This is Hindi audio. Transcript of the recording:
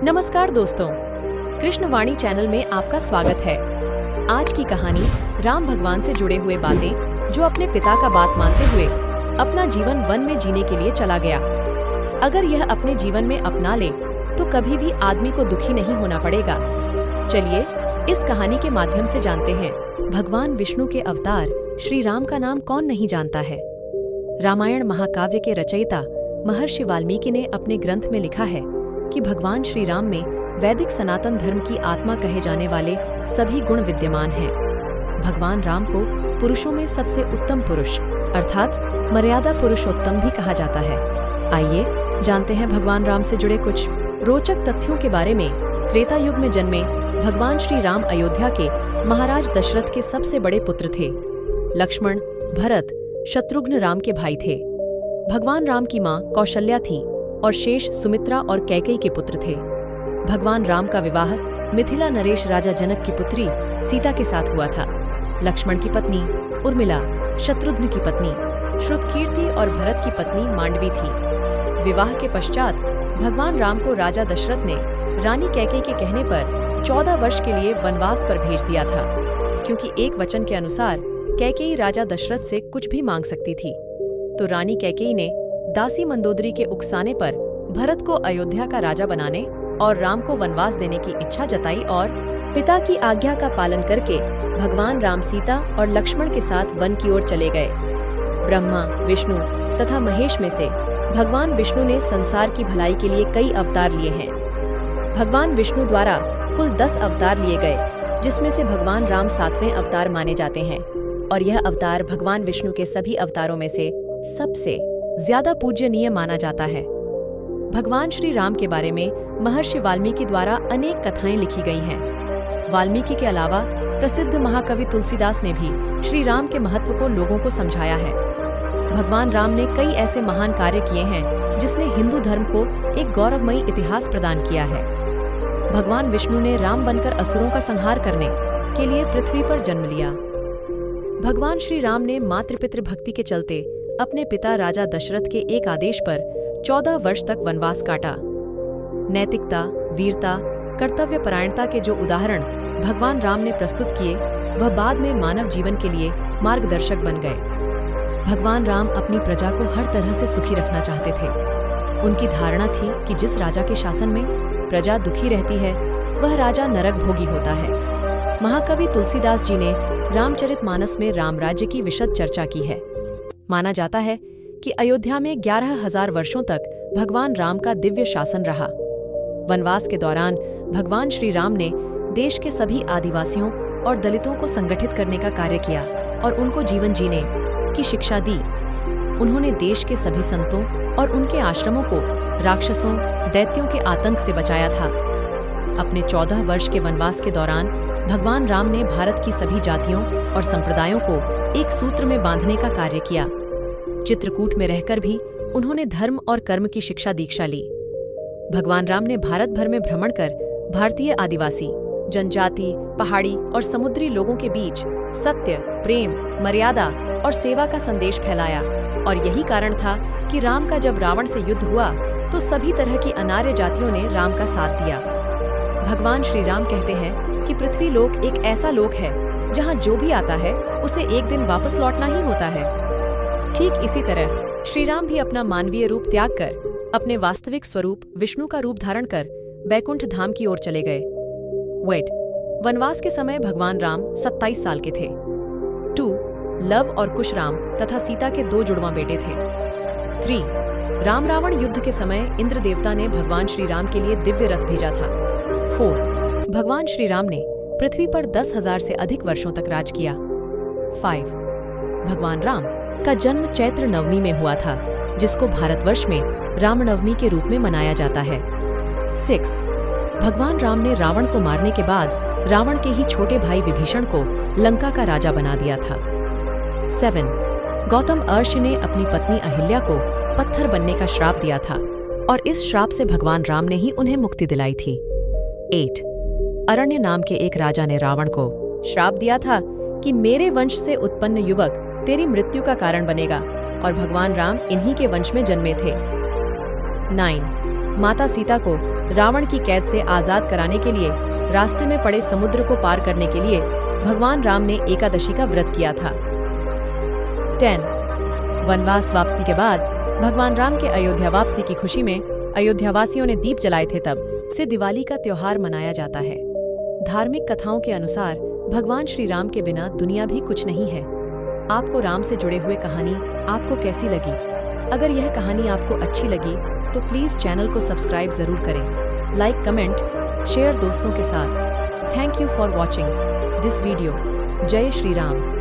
नमस्कार दोस्तों, कृष्णवाणी चैनल में आपका स्वागत है। आज की कहानी राम भगवान से जुड़े हुए बातें जो अपने पिता का बात मानते हुए अपना जीवन वन में जीने के लिए चला गया। अगर यह अपने जीवन में अपना ले तो कभी भी आदमी को दुखी नहीं होना पड़ेगा। चलिए इस कहानी के माध्यम से जानते हैं भगवान विष्णु के अवतार श्री राम का नाम कौन नहीं जानता है। रामायण महाकाव्य के रचयिता महर्षि वाल्मीकि ने अपने ग्रंथ में लिखा है कि भगवान श्री राम में वैदिक सनातन धर्म की आत्मा कहे जाने वाले सभी गुण विद्यमान हैं। भगवान राम को पुरुषों में सबसे उत्तम पुरुष अर्थात मर्यादा पुरुषोत्तम भी कहा जाता है। आइए जानते हैं भगवान राम से जुड़े कुछ रोचक तथ्यों के बारे में। त्रेता युग में जन्मे भगवान श्री राम अयोध्या के महाराज दशरथ के सबसे बड़े पुत्र थे। लक्ष्मण, भरत, शत्रुघ्न राम के भाई थे। भगवान राम की मां कौशल्या थी और शेष सुमित्रा और कैकेयी के पुत्र थे। भगवान राम का विवाह मिथिला नरेश राजा जनक की पुत्री सीता के साथ हुआ था। लक्ष्मण की पत्नी उर्मिला, शत्रुघ्न की पत्नी श्रुतकीर्ति और भरत की पत्नी मांडवी थी। विवाह के पश्चात भगवान राम को राजा दशरथ ने रानी कैकेयी के कहने पर 14 वर्ष के लिए वनवास पर भेज दिया था, क्योंकि एक वचन के अनुसार कैकेयी राजा दशरथ से कुछ भी मांग सकती थी। तो रानी कैकेयी ने दासी मंदोदरी के उकसाने पर भरत को अयोध्या का राजा बनाने और राम को वनवास देने की इच्छा जताई और पिता की आज्ञा का पालन करके भगवान राम सीता और लक्ष्मण के साथ वन की ओर चले गए। ब्रह्मा, विष्णु तथा महेश में से भगवान विष्णु ने संसार की भलाई के लिए कई अवतार लिए हैं। भगवान विष्णु द्वारा कुल 10 अवतार लिए गए, जिसमें से भगवान राम 7वें अवतार माने जाते हैं और यह अवतार भगवान विष्णु के सभी अवतारों में से सबसे ज्यादा पूज्यनीय माना जाता है। भगवान श्री राम के बारे में महर्षि वाल्मीकि द्वारा अनेक कथाएं लिखी गई हैं। वाल्मीकि के अलावा प्रसिद्ध महाकवि तुलसीदास ने भी श्री राम के महत्व को लोगों को समझाया है। भगवान राम ने कई ऐसे महान कार्य किए हैं जिसने हिंदू धर्म को एक गौरवमयी इतिहास प्रदान किया है। भगवान विष्णु ने राम बनकर असुरों का संहार करने के लिए पृथ्वी पर जन्म लिया। भगवान श्री राम ने मातृपितृ भक्ति के चलते अपने पिता राजा दशरथ के एक आदेश पर 14 वर्ष तक वनवास काटा। नैतिकता, वीरता, कर्तव्यपरायणता के जो उदाहरण भगवान राम ने प्रस्तुत किए, वह बाद में मानव जीवन के लिए मार्गदर्शक बन गए। भगवान राम अपनी प्रजा को हर तरह से सुखी रखना चाहते थे। उनकी धारणा थी कि जिस राजा के शासन में प्रजा दुखी रहती है, वह राजा नरक भोगी होता है। महाकवि तुलसीदास जी ने रामचरितमानस में राम राज्य की विशद चर्चा की है। माना जाता है कि अयोध्या में 11,000 वर्षों तक भगवान राम का दिव्य शासन रहा। वनवास के दौरान भगवान श्री राम ने देश के सभी आदिवासियों और दलितों को संगठित करने का कार्य किया और उनको जीवन जीने की शिक्षा दी। उन्होंने देश के सभी संतों और उनके आश्रमों को राक्षसों, दैत्यों के आतंक से बचाया था। अपने 14 वर्ष के वनवास के दौरान भगवान राम ने भारत की सभी जातियों और संप्रदायों को एक सूत्र में बांधने का कार्य किया। चित्रकूट में रहकर भी उन्होंने धर्म और कर्म की शिक्षा दीक्षा ली। भगवान राम ने भारत भर में भ्रमण कर भारतीय आदिवासी, जनजाति, पहाड़ी और समुद्री लोगों के बीच सत्य, प्रेम, मर्यादा और सेवा का संदेश फैलाया। और यही कारण था कि राम का जब रावण से युद्ध हुआ तो सभी तरह की अनार्य जातियों ने राम का साथ दिया। भगवान श्री राम कहते हैं कि पृथ्वी लोक एक ऐसा लोक है जहाँ जो भी आता है उसे एक दिन वापस लौटना ही होता है। ठीक इसी तरह श्री राम भी अपना मानवीय रूप त्याग कर अपने वास्तविक स्वरूप विष्णु का रूप धारण कर बैकुंठ धाम की ओर चले गए। वनवास के समय भगवान राम 27 साल के थे। 2. लव और कुश राम तथा सीता के 2 जुड़वां बेटे थे। 3. राम रावण युद्ध के समय इंद्र देवता ने भगवान श्री राम के लिए दिव्य रथ भेजा था। 4. भगवान श्री राम ने पृथ्वी पर 10,000 से अधिक वर्षों तक राज किया। 5. भगवान राम का जन्म चैत्र नवमी में हुआ था, जिसको भारतवर्ष में रामनवमी के रूप में मनाया जाता है। 6. भगवान राम ने रावण को मारने के बाद रावण के ही छोटे भाई विभीषण को लंका का राजा बना दिया था। 7. गौतम अर्षि ने अपनी पत्नी अहिल्या को पत्थर बनने का श्राप दिया था और इस श्राप से भगवान राम ने ही उन्हें मुक्ति दिलाई थी। 8. अरण्य नाम के एक राजा ने रावण को श्राप दिया था कि मेरे वंश से उत्पन्न युवक तेरी मृत्यु का कारण बनेगा, और भगवान राम इन्हीं के वंश में जन्मे थे। 9. माता सीता को रावण की कैद से आजाद कराने के लिए रास्ते में पड़े समुद्र को पार करने के लिए भगवान राम ने एकादशी का व्रत किया था। 10. वनवास वापसी के बाद भगवान राम के अयोध्या वापसी की खुशी में अयोध्यावासियों ने दीप जलाए थे, तब से दिवाली का त्योहार मनाया जाता है। धार्मिक कथाओं के अनुसार भगवान श्री राम के बिना दुनिया भी कुछ नहीं है। आपको राम से जुड़े हुए कहानी आपको कैसी लगी? अगर यह कहानी आपको अच्छी लगी तो प्लीज चैनल को सब्सक्राइब जरूर करें। लाइक, कमेंट, शेयर दोस्तों के साथ। Thank you for watching this video. जय श्री राम।